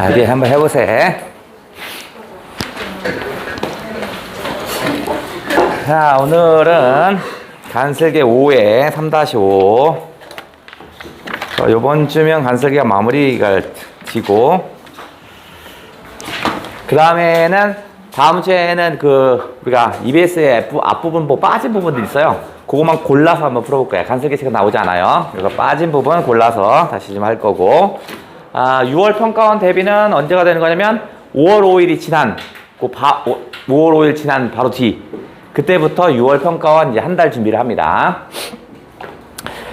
자, 이제 한번 해보세요. 자, 오늘은 간슬개 5에 3-5. 요번 주면 간슬개가 마무리가 지고, 그 다음에는, 다음 주에는 우리가 EBS의 앞부분 빠진 부분들이 있어요. 그것만 골라서 한번 풀어볼 거예요. 간슬개 책은 나오지 않아요. 그래서 빠진 부분 골라서 다시 좀 할 거고, 6월 평가원 대비는 언제가 되는 거냐면 5월 5일이 지난 5월 5일 지난 바로 뒤 그때부터 6월 평가원 이제 한 달 준비를 합니다.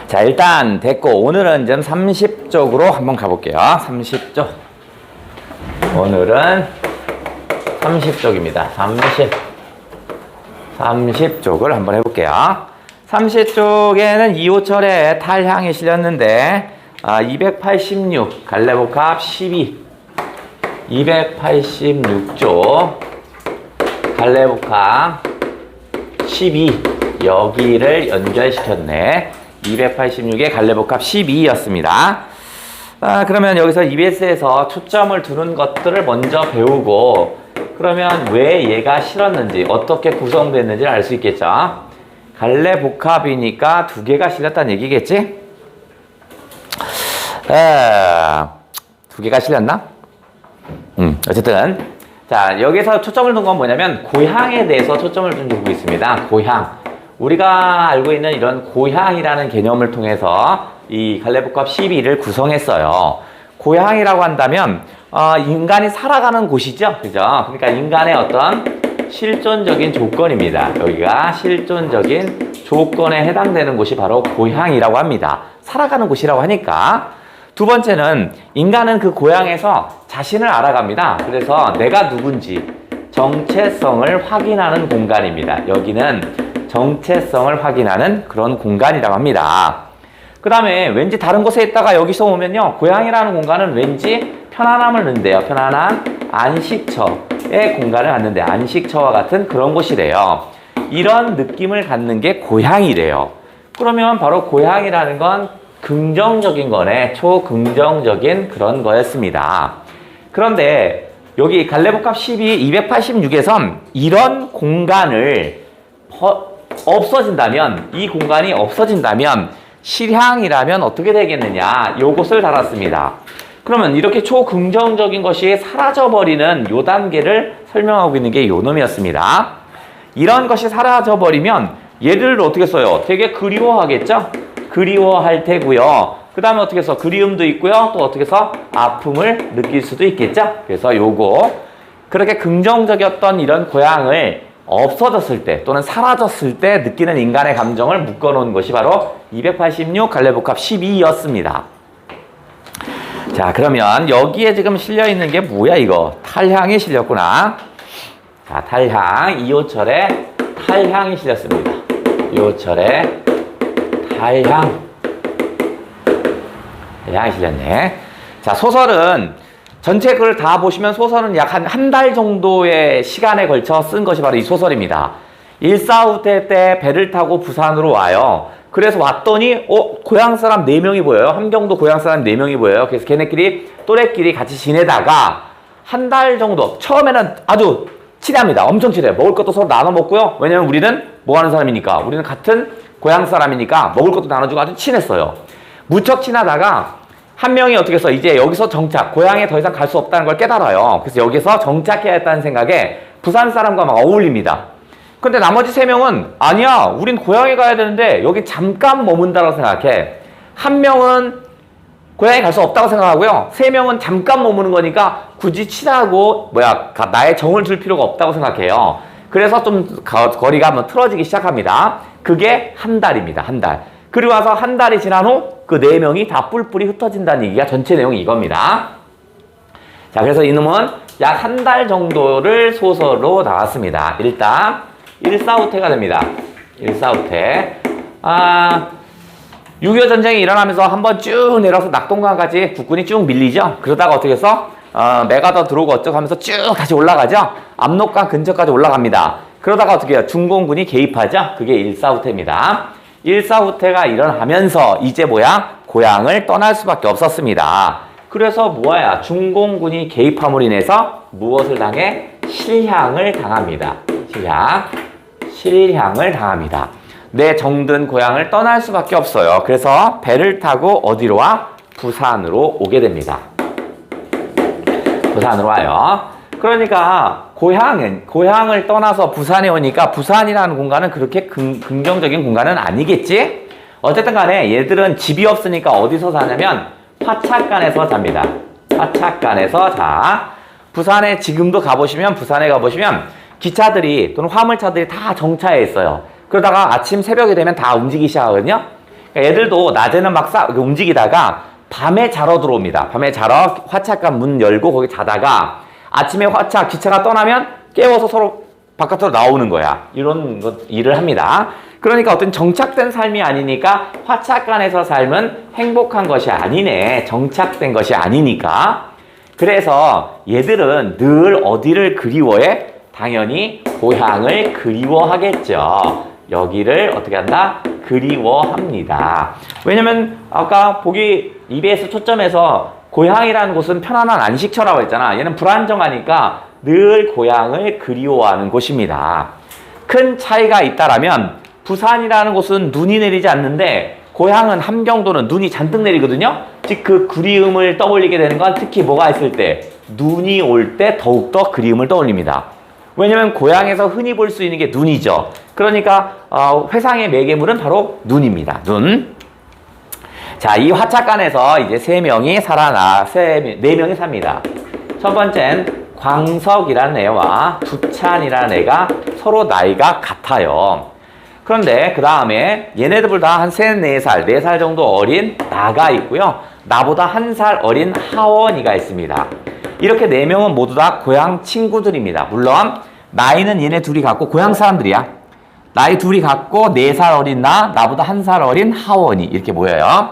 자, 일단 됐고 오늘은 좀 30쪽으로 한번 가볼게요. 30쪽. 오늘은 30쪽입니다. 30쪽을 한번 해볼게요. 30쪽에는 이호철의 탈향이 실렸는데 286 갈래복합 12 286조 갈래복합 12 여기를 연결시켰네. 286의 갈래복합 12였습니다. 그러면 여기서 EBS에서 초점을 두는 것들을 먼저 배우고, 그러면 왜 얘가 실었는지, 어떻게 구성됐는지를 알 수 있겠죠. 갈래복합이니까 두 개가 실렸다는 얘기겠지? 두 개가 실렸나? 어쨌든. 자, 여기서 초점을 둔 건 뭐냐면, 고향에 대해서 초점을 좀 두고 있습니다. 고향. 우리가 알고 있는 이런 고향이라는 개념을 통해서 이 갈래복합 12를 구성했어요. 고향이라고 한다면, 인간이 살아가는 곳이죠. 그죠? 그러니까 인간의 어떤 실존적인 조건입니다. 여기가 실존적인 조건에 해당되는 곳이 바로 고향이라고 합니다. 살아가는 곳이라고 하니까. 두 번째는 인간은 그 고향에서 자신을 알아갑니다. 그래서 내가 누군지 정체성을 확인하는 공간입니다. 여기는 정체성을 확인하는 그런 공간이라고 합니다. 그 다음에 왠지 다른 곳에 있다가 여기서 오면요, 고향이라는 공간은 왠지 편안함을 넣는데요. 편안한 안식처의 공간을 갖는데, 안식처와 같은 그런 곳이래요. 이런 느낌을 갖는 게 고향이래요. 그러면 바로 고향이라는 건 긍정적인 거네. 초긍정적인 그런 거였습니다. 그런데 여기 갈래복합 12, 286에선 이런 공간을 없어진다면, 이 공간이 없어진다면 실향이라면 어떻게 되겠느냐, 요것을 달았습니다. 그러면 이렇게 초긍정적인 것이 사라져버리는 요 단계를 설명하고 있는 게 요 놈이었습니다. 이런 것이 사라져버리면 얘를 어떻게 써요? 되게 그리워하겠죠? 그리워할 테고요. 그 다음에 어떻게 해서 그리움도 있고요. 또 어떻게 해서 아픔을 느낄 수도 있겠죠? 그래서 요거 그렇게 긍정적이었던 이런 고향을 없어졌을 때 또는 사라졌을 때 느끼는 인간의 감정을 묶어놓은 것이 바로 286 갈래복합 12였습니다. 자, 그러면 여기에 지금 실려있는 게 뭐야 이거? 탈향이 실렸구나. 자, 탈향, 이호철의 탈향이 실렸습니다. 이호철의 탈향이 실렸네. 자, 소설은 전체 글을 다 보시면 소설은 약 한 달 정도의 시간에 걸쳐 쓴 것이 바로 이 소설입니다. 일사후퇴 때 배를 타고 부산으로 와요. 그래서 왔더니 고향 사람 4명이 보여요. 함경도 고향 사람 4명이 보여요. 그래서 걔네끼리 또래끼리 같이 지내다가 한 달 정도, 처음에는 아주 친합니다. 엄청 친해요. 먹을 것도 서로 나눠 먹고요. 왜냐면 우리는 뭐 하는 사람이니까, 우리는 같은 고향 사람이니까 먹을 것도 나눠주고 아주 친했어요. 무척 친하다가 한 명이 어떻게 해서 이제 여기서 정착, 고향에 더 이상 갈 수 없다는 걸 깨달아요. 그래서 여기서 정착해야 했다는 생각에 부산 사람과 막 어울립니다. 근데 나머지 3명은 아니야, 우린 고향에 가야 되는데 여기 잠깐 머문다고 생각해. 한 명은 고향에 갈 수 없다고 생각하고요. 3명은 잠깐 머무는 거니까 굳이 친하고 나의 정을 줄 필요가 없다고 생각해요. 그래서 좀 거리가 한번 틀어지기 시작합니다. 그게 한 달입니다. 한 달. 그리고 와서 한 달이 지난 후 그 4명이 다 뿔뿔이 흩어진다는 얘기가 전체 내용이 이겁니다. 자, 그래서 이놈은 약 한 달 정도를 소설로 나왔습니다. 일단 일사후퇴가 됩니다. 일사후퇴. 6.25 전쟁이 일어나면서 한번 쭉 내려서 낙동강까지 국군이 쭉 밀리죠. 그러다가 어떻게 해서 메가더 들어오고 어쩌고 하면서 쭉 다시 올라가죠. 압록강 근처까지 올라갑니다. 그러다가 어떻게 해요? 중공군이 개입하죠. 그게 일사후퇴입니다. 일사후퇴가 일어나면서 이제 고향을 떠날 수밖에 없었습니다. 그래서 뭐야? 중공군이 개입함으로 인해서 무엇을 당해? 실향을 당합니다. 실향을 당합니다. 내 정든 고향을 떠날 수밖에 없어요. 그래서 배를 타고 어디로 와? 부산으로 오게 됩니다. 부산으로 와요. 그러니까 고향을 떠나서 부산에 오니까 부산이라는 공간은 그렇게 긍정적인 공간은 아니겠지? 어쨌든 간에 얘들은 집이 없으니까 어디서 사냐면 화착간에서 잡니다. 화착간에서 자. 부산에 지금도 부산에 가보시면 기차들이 또는 화물차들이 다 정차해 있어요. 그러다가 아침 새벽이 되면 다 움직이기 시작하거든요. 그러니까 얘들도 낮에는 막 움직이다가 밤에 자러 들어옵니다. 밤에 자러 화착간 문 열고 거기 자다가 아침에 기차가 떠나면 깨워서 서로 바깥으로 나오는 거야. 이런 일을 합니다. 그러니까 어떤 정착된 삶이 아니니까 화착간에서 삶은 행복한 것이 아니네. 정착된 것이 아니니까. 그래서 얘들은 늘 어디를 그리워해? 당연히 고향을 그리워하겠죠. 여기를 어떻게 한다? 그리워합니다. 왜냐면 아까 EBS 초점에서 고향이라는 곳은 편안한 안식처라고 했잖아. 얘는 불안정하니까 늘 고향을 그리워하는 곳입니다. 큰 차이가 있다라면 부산이라는 곳은 눈이 내리지 않는데 고향은 함경도는 눈이 잔뜩 내리거든요. 즉 그 그리움을 떠올리게 되는 건 특히 뭐가 있을 때? 눈이 올 때 더욱더 그리움을 떠올립니다. 왜냐면 고향에서 흔히 볼 수 있는 게 눈이죠. 그러니까 회상의 매개물은 바로 눈입니다. 눈. 자, 이 화착간에서 이제 네 명이 삽니다. 첫 번째는 광석이라는 애와 두찬이라는 애가 서로 나이가 같아요. 그런데 그 다음에 얘네들 다 한 3, 4살, 4살 정도 어린 나가 있고요. 나보다 1살 어린 하원이가 있습니다. 이렇게 4명은 모두 다 고향 친구들입니다. 물론 나이는 얘네 둘이 같고 고향 사람들이야. 나이 둘이 같고 4살 어린 나보다 1살 어린 하원이 이렇게 모여요.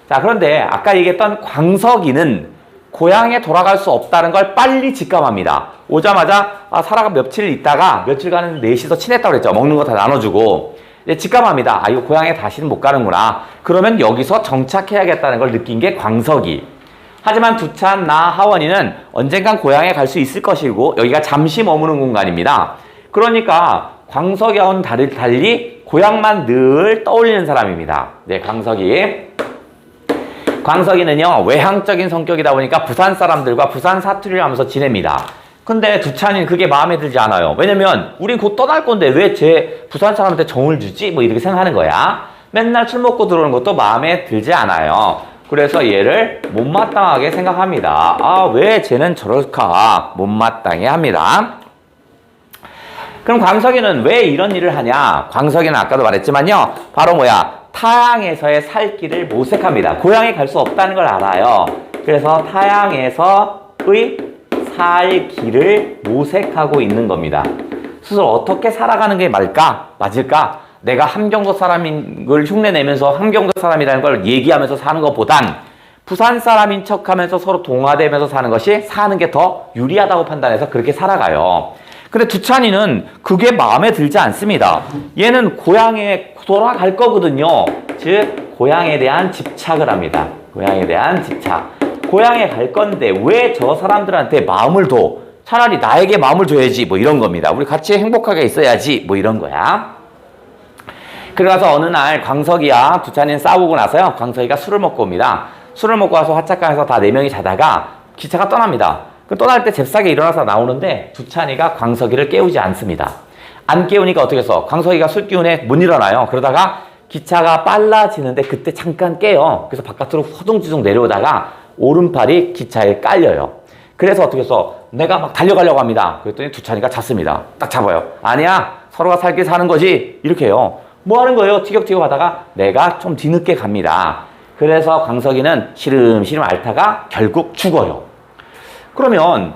자, 그런데 아까 얘기했던 광석이는 고향에 돌아갈 수 없다는 걸 빨리 직감합니다. 오자마자 살아가 며칠 있다가 며칠간은 넷이서 친했다고 그랬죠. 먹는 거 다 나눠주고. 이제 직감합니다. 이거 고향에 다시는 못 가는구나. 그러면 여기서 정착해야겠다는 걸 느낀 게 광석이. 하지만 두찬, 하원이는 언젠간 고향에 갈 수 있을 것이고 여기가 잠시 머무는 공간입니다. 그러니까 광석이와는 달리 고향만 늘 떠올리는 사람입니다. 네, 광석이는요, 외향적인 성격이다 보니까 부산 사람들과 부산 사투리를 하면서 지냅니다. 근데 두찬이는 그게 마음에 들지 않아요. 왜냐면 우린 곧 떠날 건데 왜 부산 사람한테 정을 주지? 뭐 이렇게 생각하는 거야. 맨날 술 먹고 들어오는 것도 마음에 들지 않아요. 그래서 얘를 못마땅하게 생각합니다. 왜 쟤는 저럴까? 못마땅해 합니다. 그럼 광석이는 왜 이런 일을 하냐? 광석이는 아까도 말했지만요. 바로 타향에서의 살 길을 모색합니다. 고향에 갈 수 없다는 걸 알아요. 그래서 타향에서의 살 길을 모색하고 있는 겁니다. 스스로 어떻게 살아가는 게 맞을까? 내가 함경도 사람인 걸 흉내내면서 함경도 사람이라는 걸 얘기하면서 사는 것보단 부산 사람인 척하면서 서로 동화되면서 사는 것이 사는 게 더 유리하다고 판단해서 그렇게 살아가요. 근데 두찬이는 그게 마음에 들지 않습니다. 얘는 고향에 돌아갈 거거든요. 즉 고향에 대한 집착을 합니다. 고향에 대한 집착. 고향에 갈 건데 왜 저 사람들한테 마음을 둬? 차라리 나에게 마음을 줘야지. 뭐 이런 겁니다. 우리 같이 행복하게 있어야지. 뭐 이런 거야. 그래서 어느 날 광석이와 두찬이는 싸우고 나서요. 광석이가 술을 먹고 옵니다. 술을 먹고 와서 화착간에서 다 4명이 자다가 기차가 떠납니다. 떠날 때 잽싸게 일어나서 나오는데 두찬이가 광석이를 깨우지 않습니다. 안 깨우니까 어떻게 해서 광석이가 술 기운에 못 일어나요. 그러다가 기차가 빨라지는데 그때 잠깐 깨요. 그래서 바깥으로 허둥지둥 내려오다가 오른팔이 기차에 깔려요. 그래서 어떻게 해서 내가 막 달려가려고 합니다. 그랬더니 두찬이가 잤습니다. 딱 잡아요. 아니야, 서로가 살길 사는 거지. 이렇게 해요. 뭐 하는 거예요? 티격태격 하다가 내가 좀 뒤늦게 갑니다. 그래서 광석이는 시름시름 앓다가 결국 죽어요. 그러면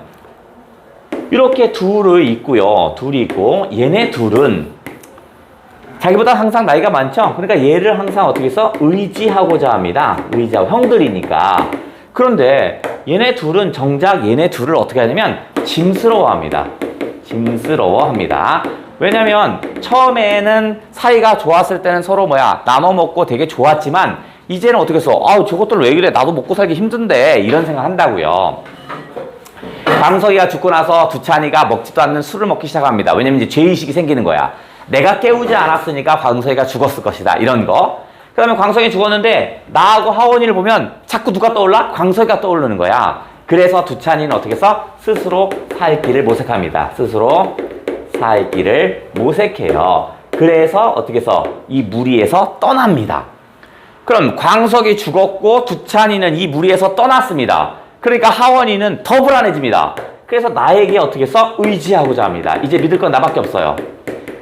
이렇게 둘이 있고 얘네 둘은 자기보다 항상 나이가 많죠? 그러니까 얘를 항상 어떻게 해서 의지하고자 합니다. 의지하고 형들이니까. 그런데 얘네 둘은 정작 얘네 둘을 어떻게 하냐면 짐스러워합니다. 왜냐면 처음에는 사이가 좋았을 때는 서로 나눠 먹고 되게 좋았지만 이제는 어떻게 해서 저것들 왜 그래? 나도 먹고 살기 힘든데 이런 생각 한다고요. 광석이가 죽고 나서 두찬이가 먹지도 않는 술을 먹기 시작합니다. 왜냐면 이제 죄의식이 생기는 거야. 내가 깨우지 않았으니까 광석이가 죽었을 것이다. 이런 거. 그 다음에 광석이 죽었는데 나하고 하원이를 보면 자꾸 누가 떠올라? 광석이가 떠오르는 거야. 그래서 두찬이는 어떻게 해서 스스로 살 길을 모색합니다. 스스로 살 길을 모색해요. 그래서 어떻게 해서 이 무리에서 떠납니다. 그럼 광석이 죽었고 두찬이는 이 무리에서 떠났습니다. 그러니까 하원이는 더 불안해집니다. 그래서 나에게 어떻게 해서 의지하고자 합니다. 이제 믿을 건 나밖에 없어요.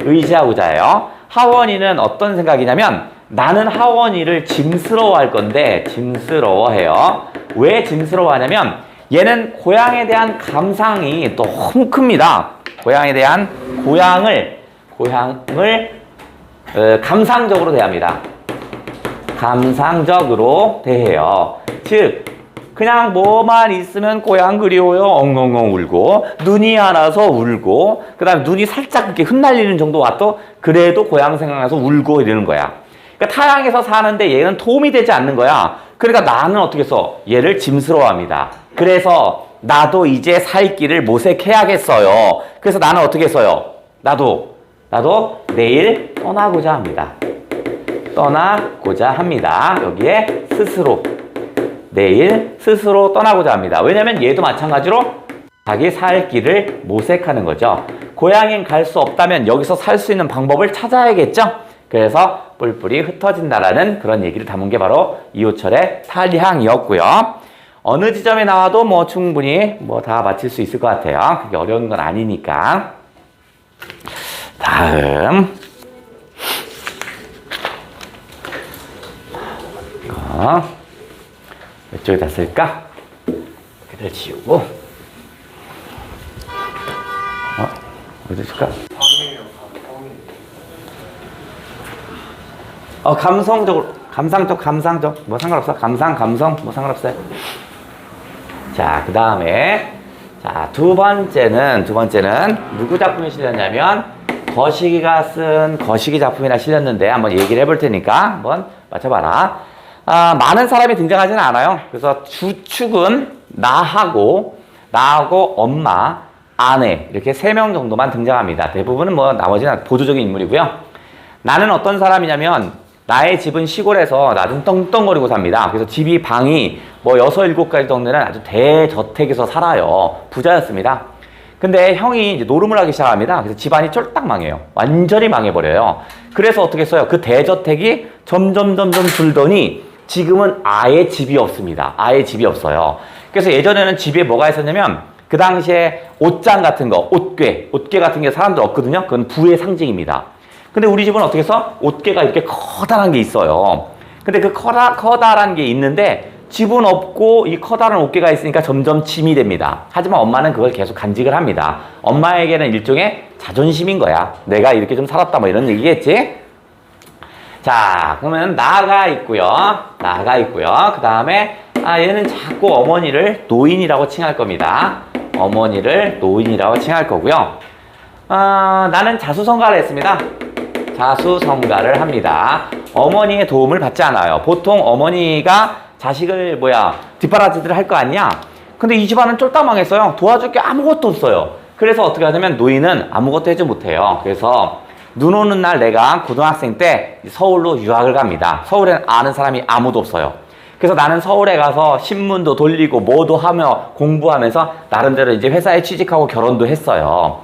의지하고자 해요. 하원이는 어떤 생각이냐면 나는 하원이를 짐스러워할 건데 짐스러워해요. 왜 짐스러워하냐면 얘는 고향에 대한 감상이 너무 큽니다. 고향에 대한 고향을 감상적으로 대합니다. 감상적으로 대해요. 즉 그냥 뭐만 있으면 고향 그리워요. 엉엉엉 울고 눈이 안 와서 울고 그 다음에 눈이 살짝 이렇게 흩날리는 정도 와도 그래도 고향 생각나서 울고 이러는 거야. 그러니까 타향에서 사는데 얘는 도움이 되지 않는 거야. 그러니까 나는 어떻게 해서 얘를 짐스러워합니다. 그래서 나도 이제 살 길을 모색해야겠어요. 그래서 나는 어떻게 했어요? 나도 내일 떠나고자 합니다. 떠나고자 합니다. 여기에 스스로 내일 스스로 떠나고자 합니다. 왜냐면 얘도 마찬가지로 자기 살 길을 모색하는 거죠. 고향엔 갈 수 없다면 여기서 살 수 있는 방법을 찾아야겠죠. 그래서 뿔뿔이 흩어진다라는 그런 얘기를 담은 게 바로 이호철의 탈향이었고요. 어느 지점에 나와도 뭐 충분히 뭐 다 맞힐 수 있을 것 같아요. 그게 어려운 건 아니니까. 다음 이쪽에다 쓸까? 그대로 지우고 어디 쓸까? 감상적 뭐 상관없어. 감성 뭐 상관없어요. 자, 그 다음에 두 번째는 누구 작품이 실렸냐면 거시기가 쓴 거시기 작품이나 실렸는데 한번 얘기를 해볼 테니까 한번 맞춰봐라. 많은 사람이 등장하지는 않아요. 그래서 주축은 나하고 엄마, 아내 이렇게 3명 정도만 등장합니다. 대부분은 뭐 나머지는 보조적인 인물이고요. 나는 어떤 사람이냐면 나의 집은 시골에서 낮은 떵떵거리고 삽니다. 그래서 방이 뭐 6, 7가지 정도는 아주 대저택에서 살아요. 부자였습니다. 근데 형이 이제 노름을 하기 시작합니다. 그래서 집안이 쫄딱 망해요. 완전히 망해버려요. 그래서 어떻게 했어요? 그 대저택이 점점 줄더니 지금은 아예 집이 없습니다. 아예 집이 없어요. 그래서 예전에는 집에 뭐가 있었냐면 그 당시에 옷장 같은 거, 옷괴 같은 게 사람들 없거든요. 그건 부의 상징입니다. 근데 우리 집은 어떻게 해서 옷개가 이렇게 커다란 게 있어요. 근데 그 커다란 게 있는데 집은 없고 이 커다란 옷개가 있으니까 점점 짐이 됩니다. 하지만 엄마는 그걸 계속 간직을 합니다. 엄마에게는 일종의 자존심인 거야. 내가 이렇게 좀 살았다 뭐 이런 얘기겠지? 자, 그러면 나가 있고요. 그 다음에 얘는 자꾸 어머니를 노인이라고 칭할 겁니다. 어머니를 노인이라고 칭할 거고요. 나는 자수성가를 했습니다. 자수성가를 합니다. 어머니의 도움을 받지 않아요. 보통 어머니가 자식을 뒷바라지를 할 거 아니야? 근데 이 집안은 쫄딱 망했어요. 도와줄 게 아무것도 없어요. 그래서 어떻게 하냐면 노인은 아무것도 해주지 못해요. 그래서 눈 오는 날 내가 고등학생 때 서울로 유학을 갑니다. 서울에 아는 사람이 아무도 없어요. 그래서 나는 서울에 가서 신문도 돌리고 뭐도 하며 공부하면서 나름대로 이제 회사에 취직하고 결혼도 했어요.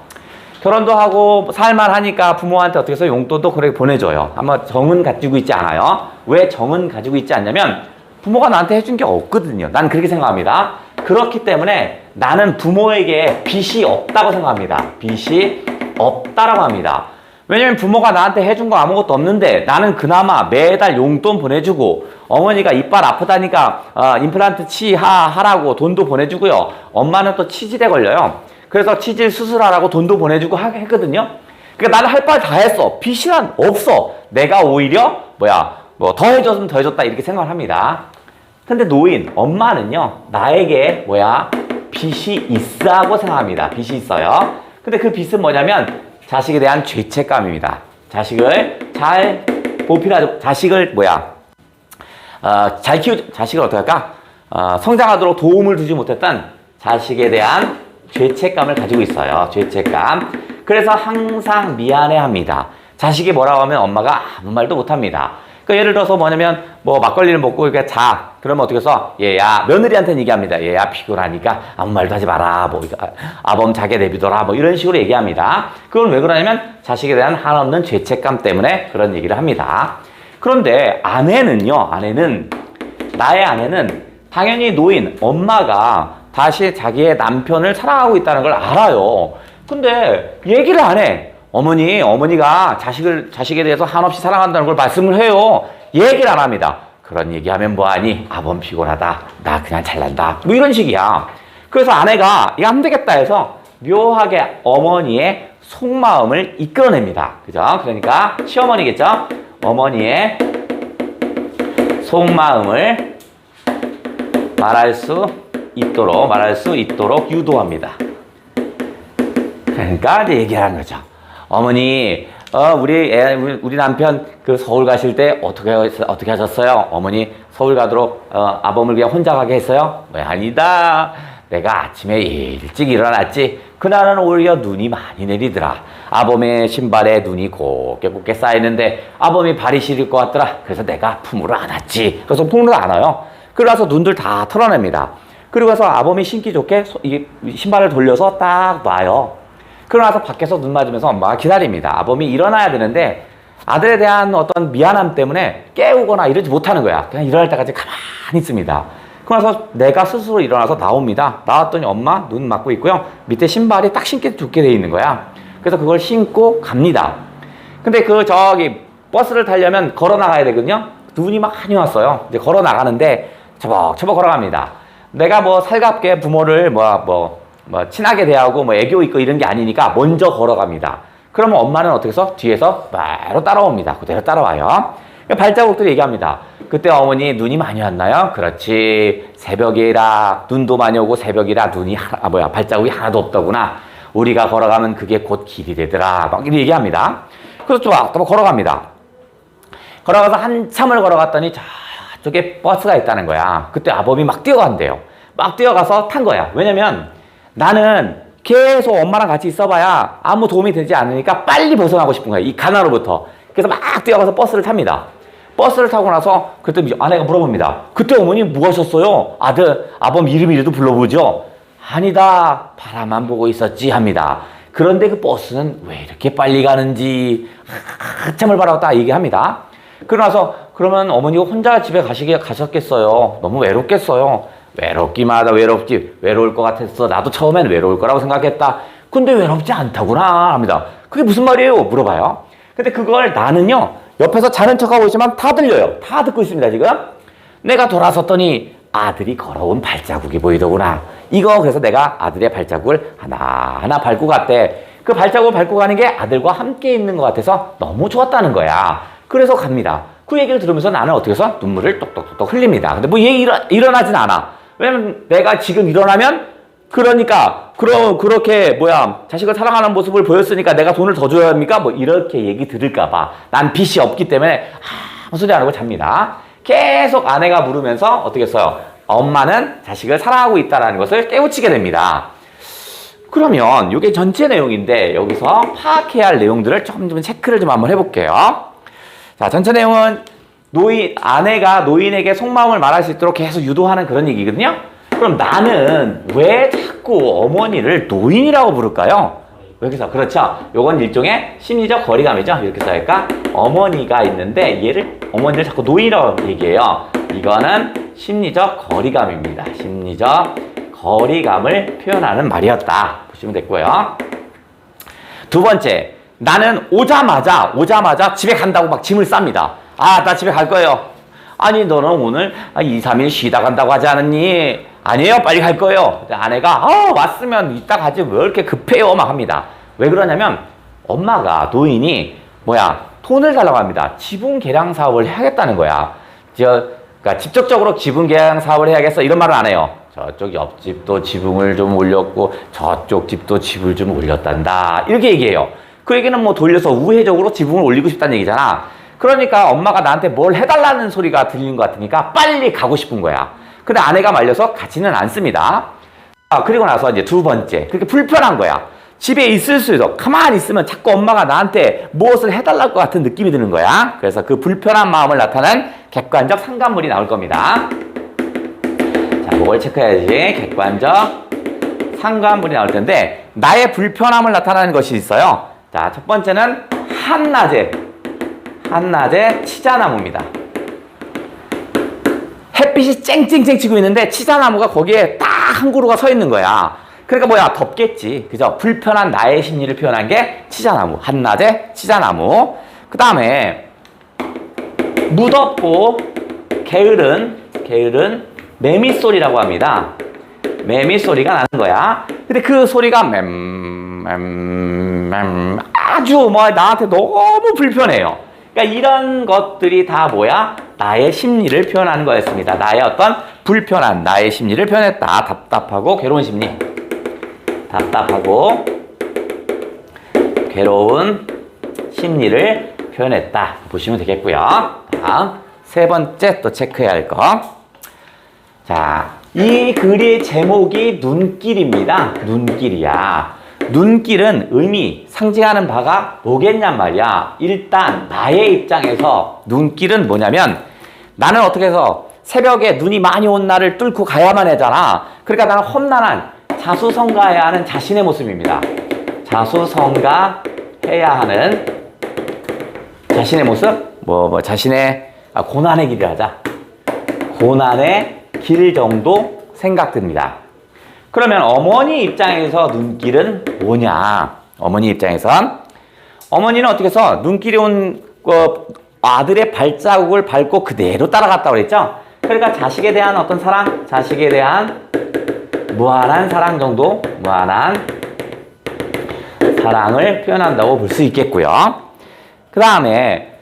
결혼도 하고 살만하니까 부모한테 어떻게 해서 용돈도 그렇게 보내줘요. 아마 정은 가지고 있지 않아요. 왜 정은 가지고 있지 않냐면 부모가 나한테 해준 게 없거든요. 난 그렇게 생각합니다. 그렇기 때문에 나는 부모에게 빚이 없다고 생각합니다. 빚이 없다라고 합니다. 왜냐면 부모가 나한테 해준 거 아무것도 없는데 나는 그나마 매달 용돈 보내주고 어머니가 이빨 아프다니까 임플란트 치하라고 돈도 보내주고요. 엄마는 또 치질에 걸려요. 그래서 치질 수술하라고 돈도 보내주고 했거든요. 그러니까 나는 할 바 다 했어. 빚이 없어. 내가 오히려 더 해줬으면 더 해줬다 이렇게 생각을 합니다. 근데 노인, 엄마는요 나에게 빚이 있다고 생각합니다. 빚이 있어요. 근데 그 빚은 뭐냐면 자식에 대한 죄책감입니다. 자식을 잘 보필하고 자식을 자식을 어떻게 할까? 성장하도록 도움을 주지 못했던 자식에 대한 죄책감을 가지고 있어요. 죄책감. 그래서 항상 미안해합니다. 자식이 뭐라고 하면 엄마가 아무 말도 못합니다. 그러니까 예를 들어서 뭐냐면 뭐 막걸리를 먹고 이렇게 자 그러면 어떻게 해서 얘야 며느리한테는 얘기합니다. 얘야 피곤하니까 아무 말도 하지 마라. 뭐 아범 자게 내비둬라. 뭐 이런 식으로 얘기합니다. 그건 왜 그러냐면 자식에 대한 한없는 죄책감 때문에 그런 얘기를 합니다. 그런데 나의 아내는 당연히 노인 엄마가 다시 자기의 남편을 사랑하고 있다는 걸 알아요. 근데 얘기를 안 해. 어머니가 자식에 대해서 한없이 사랑한다는 걸 말씀을 해요. 얘기를 안 합니다. 그런 얘기하면 뭐하니? 아범 피곤하다. 나 그냥 잘난다. 뭐 이런 식이야. 그래서 아내가 이거 안 되겠다 해서 묘하게 어머니의 속마음을 이끌어냅니다. 그죠? 그러니까 시어머니겠죠? 어머니의 속마음을 말할 수 있도록 유도합니다. 그러니까 이제 얘기를 하는 거죠. 어머니, 우리 남편 그 서울 가실 때 어떻게 하셨어요? 어머니 서울 가도록 아범을 그냥 혼자 가게 했어요? 왜 아니다. 내가 아침에 일찍 일어났지. 그날은 오히려 눈이 많이 내리더라. 아범의 신발에 눈이 곱게 쌓이는데 아범이 발이 시릴 것 같더라. 그래서 내가 품으로 안았지. 그래서 품으로 안아요. 그러고서 눈들 다 털어냅니다. 그리고 나서 아범이 신기 좋게 신발을 돌려서 딱 놔요. 그러고 나서 밖에서 눈 맞으면서 엄마가 기다립니다. 아범이 일어나야 되는데 아들에 대한 어떤 미안함 때문에 깨우거나 이러지 못하는 거야. 그냥 일어날 때까지 가만히 있습니다. 그러면서 내가 스스로 일어나서 나옵니다. 나왔더니 엄마 눈 맞고 있고요. 밑에 신발이 딱 신기 좋게 돼 있는 거야. 그래서 그걸 신고 갑니다. 근데 버스를 타려면 걸어 나가야 되거든요. 눈이 많이 왔어요. 이제 걸어 나가는데 처벅처벅 걸어갑니다. 내가 뭐 살갑게 부모를 친하게 대하고 애교 있고 이런 게 아니니까 먼저 걸어갑니다. 그러면 엄마는 어떻게 해서 뒤에서 바로 따라옵니다. 그대로 따라와요. 발자국들이 얘기합니다. 그때 어머니 눈이 많이 왔나요? 그렇지. 새벽이라 눈도 많이 오고 새벽이라 발자국이 하나도 없더구나. 우리가 걸어가면 그게 곧 길이 되더라. 막 이렇게 얘기합니다. 그래서 또 걸어갑니다. 걸어가서 한참을 걸어갔더니 저쪽에 버스가 있다는 거야. 그때 아범이 막 뛰어간대요. 막 뛰어가서 탄 거야. 왜냐면 나는 계속 엄마랑 같이 있어봐야 아무 도움이 되지 않으니까 빨리 벗어나고 싶은 거야. 이 가나로부터. 그래서 막 뛰어가서 버스를 탑니다. 버스를 타고 나서 그때 아내가 물어봅니다. 그때 어머니 뭐 하셨어요? 아범 이름이라도 불러보죠. 아니다. 바라만 보고 있었지 합니다. 그런데 그 버스는 왜 이렇게 빨리 가는지 한참을 바라봤다 얘기합니다. 그러고 나서 그러면 어머니가 혼자 집에 가셨겠어요. 너무 외롭겠어요. 외롭기만 하다 외롭지. 외로울 것 같았어. 나도 처음엔 외로울 거라고 생각했다. 근데 외롭지 않다구나 합니다. 그게 무슨 말이에요? 물어봐요. 근데 그걸 나는요 옆에서 자는 척하고 있지만 다 들려요. 다 듣고 있습니다 지금. 내가 돌아섰더니 아들이 걸어온 발자국이 보이더구나. 그래서 내가 아들의 발자국을 하나하나 밟고 갔대. 그 발자국을 밟고 가는 게 아들과 함께 있는 것 같아서 너무 좋았다는 거야. 그래서 갑니다. 그 얘기를 들으면서 나는 어떻게 해서 눈물을 똑똑똑 흘립니다. 근데 일어나진 않아. 왜냐면 내가 지금 일어나면 그렇게 자식을 사랑하는 모습을 보였으니까 내가 돈을 더 줘야 합니까? 이렇게 얘기 들을까봐. 난 빚이 없기 때문에 아무 소리 안 하고 잡니다. 계속 아내가 물으면서 어떻게 했어요? 엄마는 자식을 사랑하고 있다는 것을 깨우치게 됩니다. 그러면 이게 전체 내용인데 여기서 파악해야 할 내용들을 좀 체크를 좀 한번 해볼게요. 자, 전체 내용은 아내가 노인에게 속마음을 말할 수 있도록 계속 유도하는 그런 얘기거든요. 그럼 나는 왜 자꾸 어머니를 노인이라고 부를까요? 여기서 그렇죠. 요건 일종의 심리적 거리감이죠. 이렇게 써야할까? 어머니가 있는데 어머니를 자꾸 노인이라고 얘기해요. 이거는 심리적 거리감입니다. 심리적 거리감을 표현하는 말이었다. 보시면 됐고요. 두 번째, 나는 오자마자 집에 간다고 막 짐을 쌉니다. 나 집에 갈 거예요. 아니 너는 오늘 2, 3일 쉬다 간다고 하지 않았니? 아니에요, 빨리 갈 거예요. 아내가 왔으면 이따 가지 왜 이렇게 급해요 막 합니다. 왜 그러냐면 엄마가 노인이 돈을 달라고 합니다. 지분 개량 사업을 해야겠다는 거야. 그러니까 직접적으로 지분 개량 사업을 해야겠어 이런 말은 안 해요. 저쪽 옆집도 지붕을 좀 올렸고 저쪽 집도 집을 좀 올렸단다 이렇게 얘기해요. 그 얘기는 돌려서 우회적으로 지붕을 올리고 싶다는 얘기잖아. 그러니까 엄마가 나한테 뭘 해달라는 소리가 들리는 것 같으니까 빨리 가고 싶은 거야. 근데 아내가 말려서 가지는 않습니다. 그리고 나서 이제 두 번째, 그렇게 불편한 거야. 집에 있을 수도 가만히 있으면 자꾸 엄마가 나한테 무엇을 해달랄 것 같은 느낌이 드는 거야. 그래서 그 불편한 마음을 나타낸 객관적 상관물이 나올 겁니다. 자, 그걸 체크해야지. 객관적 상관물이 나올 텐데 나의 불편함을 나타내는 것이 있어요. 자, 첫 번째는 한낮에 치자나무입니다. 햇빛이 쨍쨍쨍 치고 있는데 치자나무가 거기에 딱 한 그루가 서 있는 거야. 그러니까 뭐야, 덥겠지. 그죠? 불편한 나의 심리를 표현한 게 치자나무. 한낮에 치자나무. 그 다음에 무덥고 게으른 매미소리라고 합니다. 매미소리가 나는 거야. 근데 그 소리가 아주 나한테 너무 불편해요. 그러니까 이런 것들이 다 뭐야? 나의 심리를 표현하는 거였습니다. 나의 어떤 불편한 나의 심리를 표현했다. 답답하고 괴로운 심리. 답답하고 괴로운 심리를 표현했다. 보시면 되겠고요. 다음 세 번째 또 체크해야 할 거. 자, 이 글의 제목이 눈길입니다. 눈길이야. 눈길은 의미, 상징하는 바가 뭐겠냔 말이야. 일단 나의 입장에서 눈길은 뭐냐면 나는 어떻게 해서 새벽에 눈이 많이 온 날을 뚫고 가야만 하잖아. 그러니까 나는 험난한 자수성가해야 하는 자신의 모습입니다. 자수성가해야 하는 자신의 모습? 자신의 고난의 길을 하자. 고난의 길 정도 생각됩니다. 그러면 어머니 입장에서 눈길은 뭐냐? 어머니 입장에선 어머니는 어떻게 해서 눈길이 온 아들의 발자국을 밟고 그대로 따라갔다고 그랬죠? 그러니까 자식에 대한 어떤 사랑, 자식에 대한 무한한 사랑 정도, 무한한 사랑을 표현한다고 볼 수 있겠고요. 그 다음에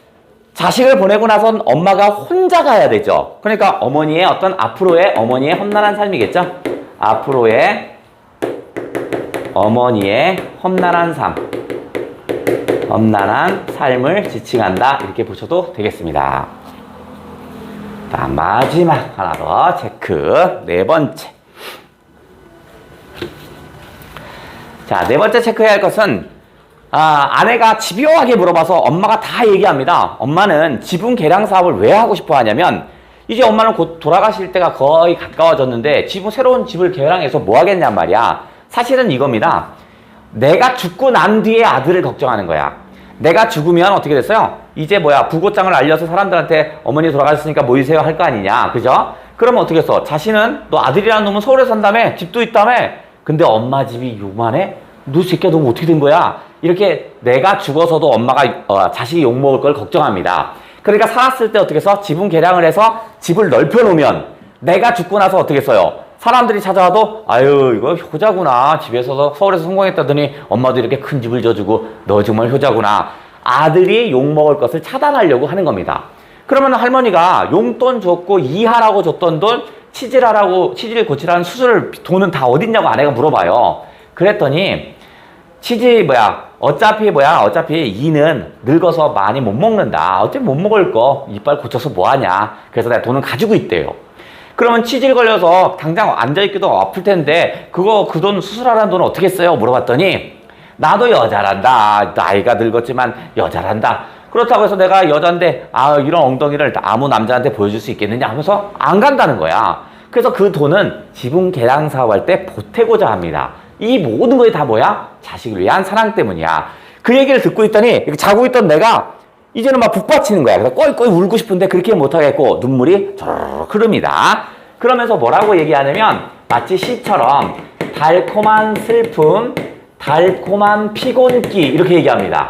자식을 보내고 나선 엄마가 혼자 가야 되죠. 그러니까 어머니의 어떤 앞으로의 어머니의 험난한 삶이겠죠. 앞으로의 어머니의 험난한 삶, 험난한 삶을 지칭한다. 이렇게 보셔도 되겠습니다. 자, 마지막 하나 더 체크. 네 번째. 자, 네 번째 체크해야 할 것은 아내가 집요하게 물어봐서 엄마가 다 얘기합니다. 엄마는 지분 개량 사업을 왜 하고 싶어 하냐면 이제 엄마는 곧 돌아가실 때가 거의 가까워졌는데 새로운 집을 개량해서 뭐 하겠냔 말이야. 사실은 이겁니다. 내가 죽고 난 뒤에 아들을 걱정하는 거야. 내가 죽으면 어떻게 됐어요? 이제 부고장을 알려서 사람들한테 어머니 돌아가셨으니까 모이세요 할 거 아니냐. 그죠? 그러면 어떻게 했어? 자신은 너 아들이라는 놈은 서울에 산다며? 집도 있다며? 근데 엄마 집이 요만해? 너 새끼야, 너 어떻게 된 거야? 이렇게 내가 죽어서도 엄마가 자식이 욕먹을 걸 걱정합니다. 그러니까 살았을 때 어떻게 해서 지분 개량을 해서 집을 넓혀 놓으면 내가 죽고 나서 어떻게 했어요? 사람들이 찾아와도 아유 이거 효자구나. 집에서 서울에서 성공했다더니 엄마도 이렇게 큰 집을 져주고 너 정말 효자구나. 아들이 욕먹을 것을 차단하려고 하는 겁니다. 그러면 할머니가 용돈 줬고 이하라고 줬던 돈 치질 고치라는 수술 돈은 다 어딨냐고 아내가 물어봐요. 그랬더니 어차피 이는 늙어서 많이 못 먹는다. 어차피 못 먹을 거 이빨 고쳐서 뭐하냐. 그래서 내가 돈은 가지고 있대요. 그러면 치질 걸려서 당장 앉아있기도 아플 텐데 그 돈 수술하라는 돈은 어떻게 써요? 물어봤더니 나도 여자란다. 나이가 늙었지만 여자란다. 그렇다고 해서 내가 여잔데 이런 엉덩이를 아무 남자한테 보여줄 수 있겠느냐 하면서 안 간다는 거야. 그래서 그 돈은 지분 개량 사업할 때 보태고자 합니다. 이 모든 것이 다 뭐야? 자식을 위한 사랑 때문이야. 그 얘기를 듣고 있더니 자고 있던 내가 이제는 막 북받치는 거야. 그래서 껄껄 울고 싶은데 그렇게 못하겠고 눈물이 저르륵 흐릅니다. 그러면서 뭐라고 얘기하냐면 마치 시처럼 달콤한 슬픔, 달콤한 피곤기 이렇게 얘기합니다.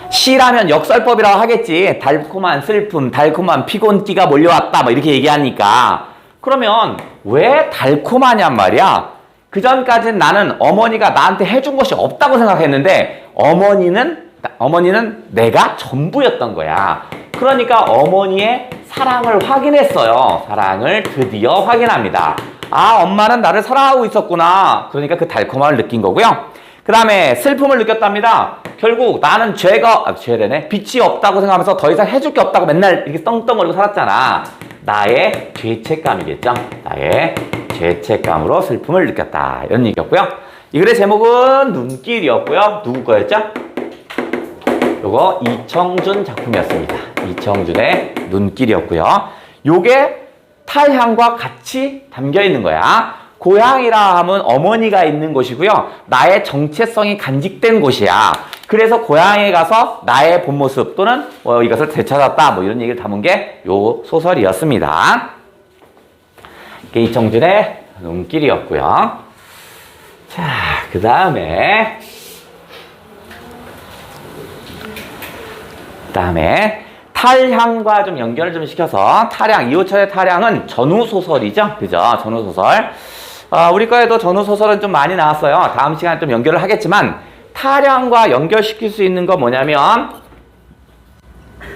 시라면 역설법이라고 하겠지. 달콤한 슬픔, 달콤한 피곤기가 몰려왔다 이렇게 얘기하니까 그러면 왜 달콤하냔 말이야. 그전까지는 나는 어머니가 나한테 해준 것이 없다고 생각했는데 어머니는 내가 전부였던 거야. 그러니까 어머니의 사랑을 확인했어요. 사랑을 드디어 확인합니다. 엄마는 나를 사랑하고 있었구나. 그러니까 그 달콤함을 느낀 거고요. 그 그 다음에 슬픔을 느꼈답니다. 결국 나는 죄래네. 빛이 없다고 생각하면서 더 이상 해줄 게 없다고 맨날 이렇게 떵떵거리고 살았잖아. 나의 죄책감이겠죠. 나의 죄책감으로 슬픔을 느꼈다. 이런 얘기였고요. 이 글의 제목은 눈길이었고요. 누구 거였죠? 요거 이청준 작품이었습니다. 이청준의 눈길이었고요. 요게 탈향과 같이 담겨 있는 거야. 고향이라 하면 어머니가 있는 곳이고요. 나의 정체성이 간직된 곳이야. 그래서 고향에 가서 나의 본 모습 또는 이것을 되찾았다. 뭐 이런 얘기를 담은 게 요 소설이었습니다. 이게 이청준의 눈길이었고요. 자, 그 다음에 탈향과 좀 연결을 좀 시켜서 탈향, 이호철의 탈향은 전후소설이죠. 그죠? 전후소설. 우리 거에도 전후소설은 좀 많이 나왔어요. 다음 시간에 좀 연결을 하겠지만 탈향과 연결시킬 수 있는 거 뭐냐면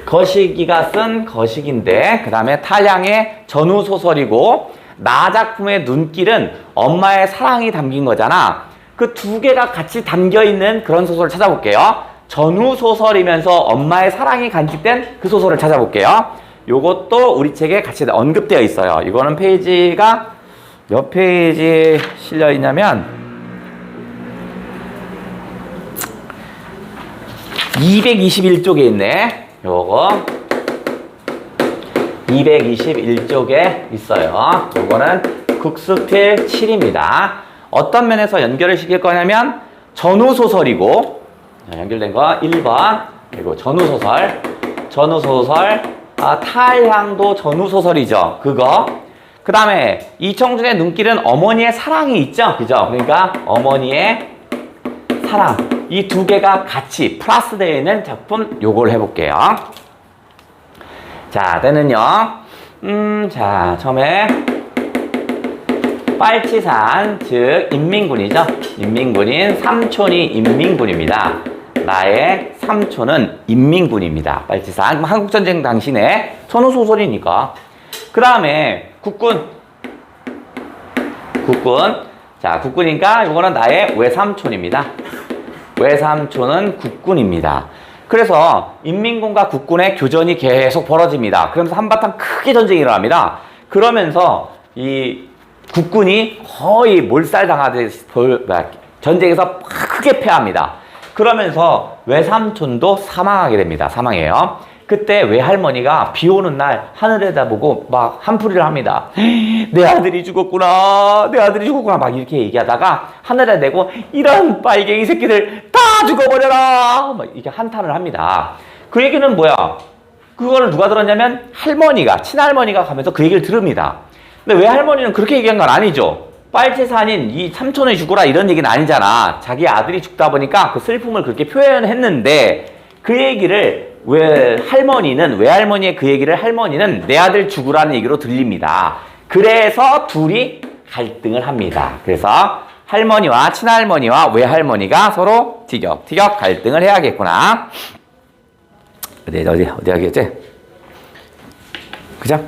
거시기가 쓴 거시기인데 그 다음에 탈향의 전후소설이고 나 작품의 눈길은 엄마의 사랑이 담긴 거잖아. 그 두 개가 같이 담겨있는 그런 소설을 찾아볼게요. 전후소설이면서 엄마의 사랑이 간직된 그 소설을 찾아볼게요. 요것도 우리 책에 같이 언급되어 있어요. 이거는 페이지가 몇 페이지에 실려 있냐면 221쪽에 있네. 요거 221쪽에 있어요. 요거는 국수필 7입니다. 어떤 면에서 연결을 시킬 거냐면 전후소설이고 연결된 거 1번 그리고 전후소설 탈향도 전후소설이죠. 그거 그 다음에 이청준의 눈길은 어머니의 사랑이 있죠. 그죠? 그러니까 어머니의 사랑 이 두 개가 같이 플러스 되어 있는 작품 요걸 해볼게요. 자, 때는요. 자, 처음에 빨치산, 즉 인민군이죠. 인민군인 삼촌이 인민군입니다. 나의 삼촌은 인민군입니다. 빨치산. 한국전쟁 당시에 전후소설이니까. 그 다음에 국군. 자, 국군이니까 이거는 나의 외삼촌입니다. 외삼촌은 국군입니다. 그래서 인민군과 국군의 교전이 계속 벌어집니다. 그러면서 한바탕 크게 전쟁이 일어납니다. 그러면서 이 국군이 거의 몰살당하듯이 전쟁에서 크게 패합니다. 그러면서 외삼촌도 사망하게 됩니다. 사망해요. 그때 외할머니가 비 오는 날 하늘에다 보고 막 한풀이를 합니다. 내 아들이 죽었구나. 내 아들이 죽었구나. 막 이렇게 얘기하다가 하늘에 대고 이런 빨갱이 새끼들 다 죽어버려라. 막 이렇게 한탄을 합니다. 그 얘기는 뭐야? 그거를 누가 들었냐면 할머니가, 친할머니가 가면서 그 얘기를 들읍니다. 근데 외할머니는 그렇게 얘기한 건 아니죠. 빨치산인 이 삼촌이 죽어라 이런 얘기는 아니잖아. 자기 아들이 죽다 보니까 그 슬픔을 그렇게 표현했는데 그 얘기를 외할머니의 그 얘기를 할머니는 내 아들 죽으라는 얘기로 들립니다. 그래서 둘이 갈등을 합니다. 그래서 할머니와 친할머니와 외할머니가 서로 티격티격 갈등을 해야겠구나. 어디 하겠지? 그죠?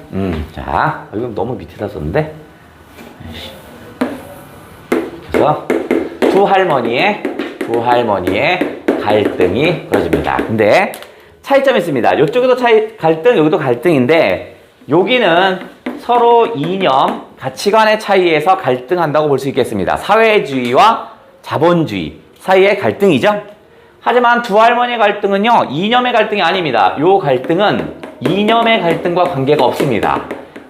자, 이건 너무 밑에다 썼는데. 그래서 두 할머니의 갈등이 벌어집니다. 근데 차이점이 있습니다. 이쪽에도 갈등, 여기도 갈등인데 여기는 서로 이념, 가치관의 차이에서 갈등한다고 볼 수 있겠습니다. 사회주의와 자본주의 사이의 갈등이죠. 하지만 두 할머니의 갈등은요, 이념의 갈등이 아닙니다. 이 갈등은 이념의 갈등과 관계가 없습니다.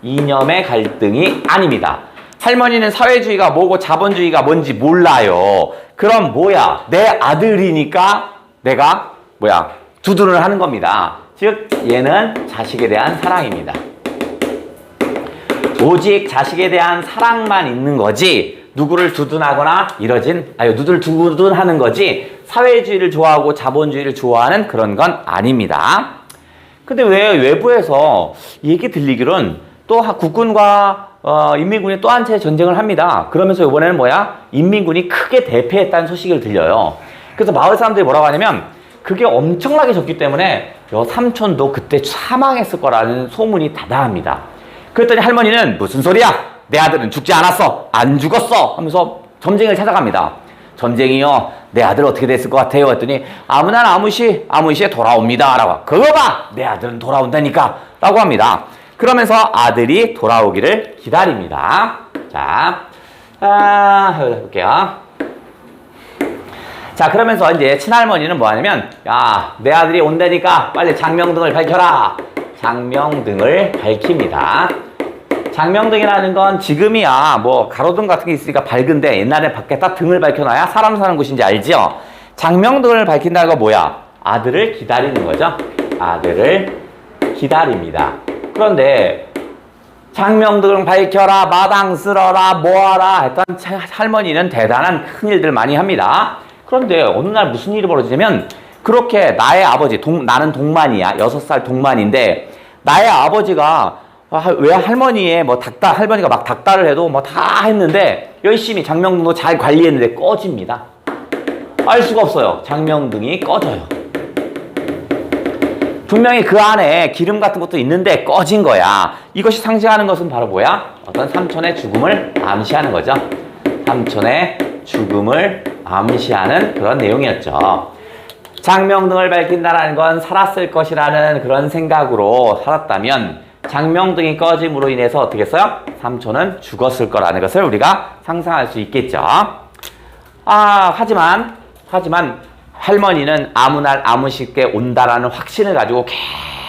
이념의 갈등이 아닙니다. 할머니는 사회주의가 뭐고 자본주의가 뭔지 몰라요. 그럼 뭐야? 내 아들이니까 내가 두둔을 하는 겁니다. 즉 얘는 자식에 대한 사랑입니다. 오직 자식에 대한 사랑만 있는 거지 누구를 두둔하거나 누구를 두둔하는 거지 사회주의를 좋아하고 자본주의를 좋아하는 그런 건 아닙니다. 근데 왜 외부에서 얘기 들리기로는 또 국군과 인민군이 또 한 차례 전쟁을 합니다. 그러면서 이번에는 인민군이 크게 대패했다는 소식을 들려요. 그래서 마을 사람들이 뭐라고 하냐면 그게 엄청나게 적기 때문에 삼촌도 그때 사망했을 거라는 소문이 다다합니다. 그랬더니 할머니는 무슨 소리야? 내 아들은 죽지 않았어. 안 죽었어. 하면서 점쟁이를 찾아갑니다. 점쟁이요, 내 아들 어떻게 됐을 것 같아요? 했더니 아무나 아무시에 돌아옵니다 라고. 그거 봐, 내 아들은 돌아온다니까 라고 합니다. 그러면서 아들이 돌아오기를 기다립니다. 자, 해볼게요. 자, 그러면서 이제 친할머니는 뭐 하냐면, 야, 내 아들이 온다니까 빨리 장명등을 밝혀라. 장명등을 밝힙니다. 장명등이라는 건 지금이야 뭐 가로등 같은 게 있으니까 밝은데 옛날에 밖에 딱 등을 밝혀놔야 사람 사는 곳인지 알죠? 장명등을 밝힌다는 건 뭐야? 아들을 기다리는 거죠. 아들을 기다립니다. 그런데 장명등을 밝혀라, 마당 쓸어라, 뭐하라 했던 할머니는 대단한 큰 일들 많이 합니다. 그런데 어느 날 무슨 일이 벌어지냐면, 그렇게 나의 아버지, 나는 동만이야. 6살 동만인데 나의 아버지가 왜 할머니의 할머니가 막 닥달을 해도 뭐 다 했는데 열심히 장명등도 잘 관리했는데 꺼집니다. 알 수가 없어요. 장명등이 꺼져요. 분명히 그 안에 기름 같은 것도 있는데 꺼진 거야. 이것이 상징하는 것은 바로 뭐야? 어떤 삼촌의 죽음을 암시하는 거죠. 삼촌의 죽음을 암시하는 그런 내용이었죠. 장명등을 밝힌다는 건 살았을 것이라는 그런 생각으로 살았다면, 장명등이 꺼짐으로 인해서 어떻게 했어요? 삼촌은 죽었을 거라는 것을 우리가 상상할 수 있겠죠. 하지만 할머니는 아무 날 아무 시께 온다라는 확신을 가지고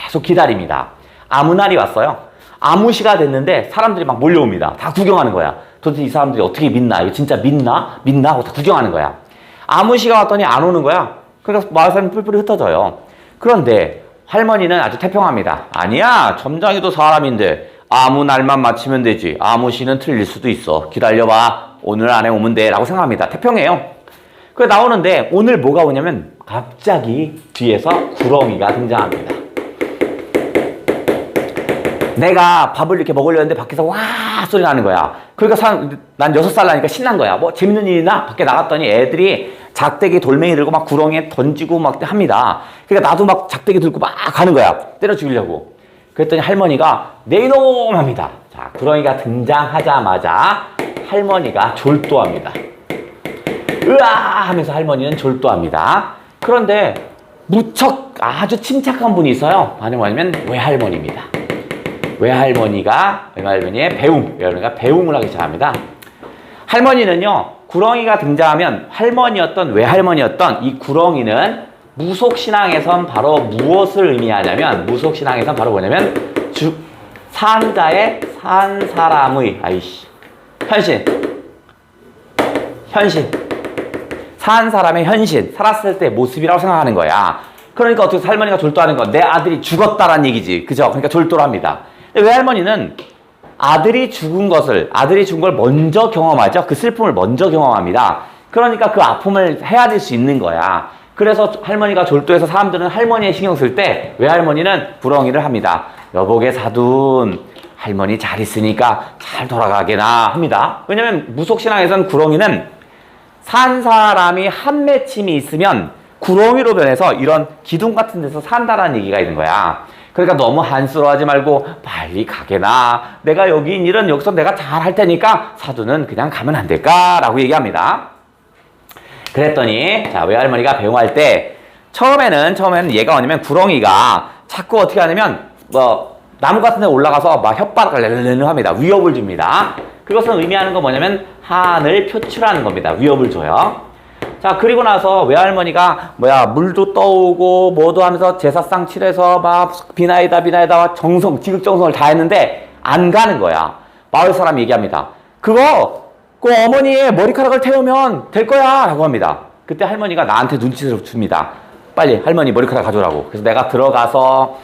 계속 기다립니다. 아무 날이 왔어요. 아무 시가 됐는데 사람들이 막 몰려옵니다. 다 구경하는 거야. 도대체 이 사람들이 어떻게 믿나? 이거 진짜 믿나? 하고 다 구경하는 거야. 아무 시가 왔더니 안 오는 거야. 그러니까 마을 사람이 뿔뿔이 흩어져요. 그런데 할머니는 아주 태평합니다. 아니야, 점장이도 사람인데 아무 날만 맞추면 되지. 아무 시는 틀릴 수도 있어. 기다려봐. 오늘 안에 오면 돼. 라고 생각합니다. 태평해요. 그래 나오는데 오늘 뭐가 오냐면 갑자기 뒤에서 구렁이가 등장합니다. 내가 밥을 이렇게 먹으려 했는데 밖에서 와 소리 나는 거야. 그러니까 난 6살 나니까 신난 거야. 뭐 재밌는 일이나? 밖에 나갔더니 애들이 작대기 돌멩이 들고 막 구렁이에 던지고 막 합니다. 그러니까 나도 막 작대기 들고 막 가는 거야. 때려 죽이려고. 그랬더니 할머니가 내 이놈 합니다. 자, 구렁이가 등장하자마자 할머니가 졸도합니다. 으아 하면서 할머니는 졸도합니다. 그런데 무척 아주 침착한 분이 있어요. 뭐냐면 외할머니입니다. 외할머니의 배웅을 하기 시작합니다. 할머니는요, 구렁이가 등장하면 외할머니였던 이 구렁이는 무속신앙에선 바로 무엇을 의미하냐면, 산 자의, 산 사람의, 현신. 산 사람의 현신, 살았을 때 모습이라고 생각하는 거야. 그러니까 어떻게 할머니가 졸도하는 건 내 아들이 죽었다라는 얘기지. 그죠? 그러니까 졸도를 합니다. 외할머니는 아들이 죽은 걸 먼저 경험하죠. 그 슬픔을 먼저 경험합니다. 그러니까 그 아픔을 헤아릴 수 있는 거야. 그래서 할머니가 졸도해서 사람들은 할머니에 신경 쓸 때 외할머니는 구렁이를 합니다. 여보게 사돈, 할머니 잘 있으니까 잘 돌아가게나 합니다. 왜냐면 무속신앙에서는 구렁이는 산 사람이 한 맺힘이 있으면 구렁이로 변해서 이런 기둥 같은 데서 산다라는 얘기가 있는 거야. 그러니까 너무 한스러워하지 말고 빨리 가게나. 내가 여기서 내가 잘 할 테니까 사돈은 그냥 가면 안 될까? 라고 얘기합니다. 그랬더니 자, 외할머니가 배웅할 때 처음에는 얘가 뭐냐면 구렁이가 자꾸 어떻게 하냐면 나무 같은 데 올라가서 막 혓바닥을 내르르 합니다. 위협을 줍니다. 그것은 의미하는 건 뭐냐면 한을 표출하는 겁니다. 위협을 줘요. 자, 그리고 나서 외할머니가 물도 떠오고 뭐도 하면서 제사상 칠해서 막 비나이다 지극정성을 다 했는데 안 가는 거야. 마을 사람이 얘기합니다. 그거 어머니의 머리카락을 태우면 될 거야 라고 합니다. 그때 할머니가 나한테 눈치를 줍니다. 빨리 할머니 머리카락 가져오라고. 그래서 내가 들어가서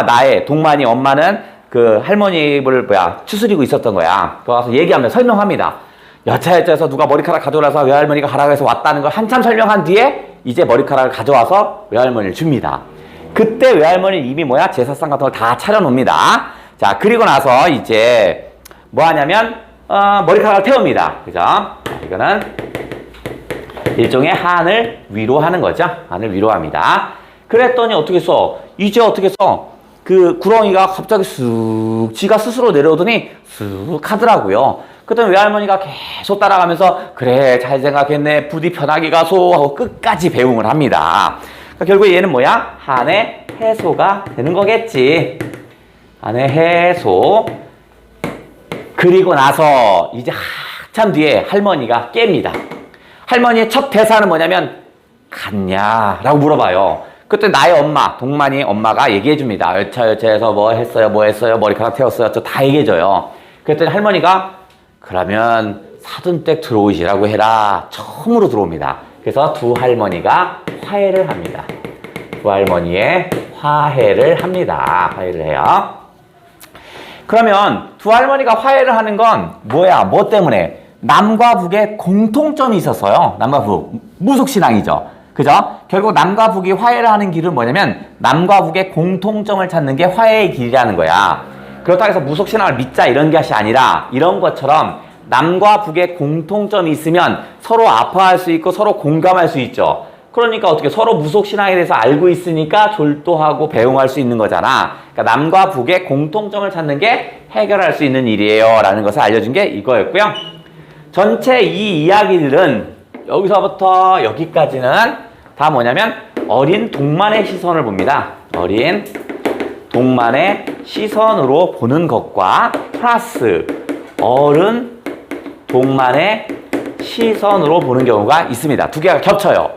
나의 동만이 엄마는 그 할머니 입을 추스리고 있었던 거야. 들어가서 얘기하면서 설명합니다. 여차여차해서 누가 머리카락 가져오라서 외할머니가 가라고 해서 왔다는 걸 한참 설명한 뒤에 이제 머리카락을 가져와서 외할머니를 줍니다. 그때 외할머니는 이미 제사상 같은 걸 다 차려놓습니다. 자, 그리고 나서 이제 뭐 하냐면 머리카락을 태웁니다. 그죠? 이거는 일종의 한을 위로하는 거죠. 한을 위로합니다. 그랬더니 어떻게 그 구렁이가 갑자기 지가 스스로 내려오더니 쑥 하더라고요. 그랬더니 외할머니가 계속 따라가면서 그래 잘 생각했네 부디 편하기가 소 하고 끝까지 배웅을 합니다. 그러니까 결국에 얘는 뭐야? 한해 해소가 되는 거겠지. 한해 해소. 그리고 나서 이제 한참 뒤에 할머니가 깹니다. 할머니의 첫 대사는 뭐냐면 갔냐? 라고 물어봐요. 그때 나의 엄마, 동만이 엄마가 얘기해줍니다. 여차여차해서 뭐 했어요, 머리카락 태웠어요, 저 다 얘기해줘요. 그랬더니 할머니가 그러면 사돈댁 들어오시라고 해라. 처음으로 들어옵니다. 그래서 두 할머니가 화해를 합니다. 두 할머니의 화해를 합니다. 화해를 해요. 그러면 두 할머니가 화해를 하는 건 뭐야? 뭐 때문에? 남과 북에 공통점이 있었어요. 남과 북. 무속신앙이죠. 그죠? 결국 남과 북이 화해를 하는 길은 뭐냐면 남과 북의 공통점을 찾는 게 화해의 길이라는 거야. 그렇다고 해서 무속신앙을 믿자 이런 것이 아니라 이런 것처럼 남과 북의 공통점이 있으면 서로 아파할 수 있고 서로 공감할 수 있죠. 그러니까 어떻게 서로 무속신앙에 대해서 알고 있으니까 졸도하고 배웅할 수 있는 거잖아. 그러니까 남과 북의 공통점을 찾는 게 해결할 수 있는 일이에요 라는 것을 알려준 게 이거였고요. 전체 이 이야기들은 여기서부터 여기까지는 다 뭐냐면 어린 동만의 시선을 봅니다. 어린 동만의 시선으로 보는 것과 플러스 어른 동만의 시선으로 보는 경우가 있습니다. 두 개가 겹쳐요.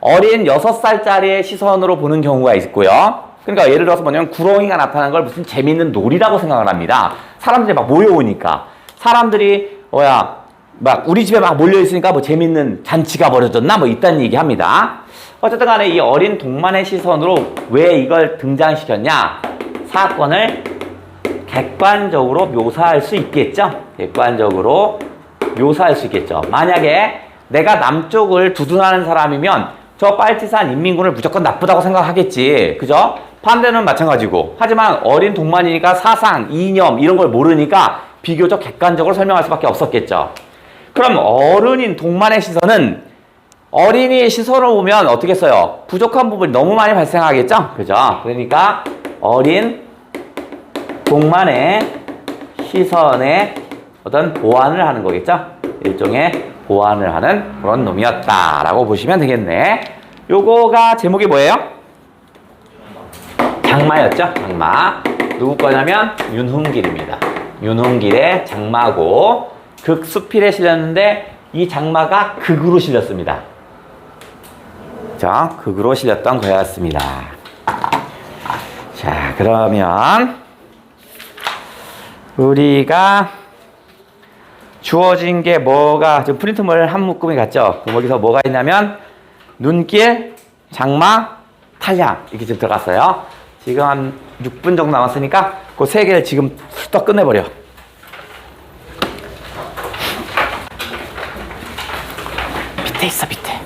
어린 6살짜리의 시선으로 보는 경우가 있고요. 그러니까 예를 들어서 뭐냐면 구렁이가 나타난 걸 무슨 재밌는 놀이라고 생각을 합니다. 사람들이 막 모여오니까. 사람들이 막 우리 집에 막 몰려있으니까 뭐 재밌는 잔치가 벌어졌나 뭐 이딴 얘기 합니다. 어쨌든 간에 이 어린 동만의 시선으로 왜 이걸 등장시켰냐? 사건을 객관적으로 묘사할 수 있겠죠? 객관적으로 묘사할 수 있겠죠. 만약에 내가 남쪽을 두둔하는 사람이면 저 빨치산 인민군을 무조건 나쁘다고 생각하겠지. 그죠? 반대는 마찬가지고. 하지만 어린 동만이니까 사상, 이념 이런 걸 모르니까 비교적 객관적으로 설명할 수밖에 없었겠죠. 그럼 어른인 동만의 시선은 어린이의 시선으로 보면 어떻게 써요? 부족한 부분이 너무 많이 발생하겠죠? 그죠? 그러니까 어린 동만의 시선에 어떤 보완을 하는 거겠죠? 일종의 보완을 하는 그런 놈이었다라고 보시면 되겠네. 요거가 제목이 뭐예요? 장마였죠? 장마. 누구 거냐면 윤훈길입니다. 윤훈길의 장마고 극수필에 실렸는데 이 장마가 극으로 실렸습니다. 자, 극으로 실렸던 거였습니다. 자, 그러면 우리가 주어진 게 뭐가 지금 프린트물 한 묶음이 갔죠? 그럼 여기서 뭐가 있냐면 눈길, 장마, 탄량 이렇게 지금 들어갔어요. 지금 한 6분 정도 남았으니까 그 세 개를 지금 훌떡 끝내버려. 밑에 있어, 밑에.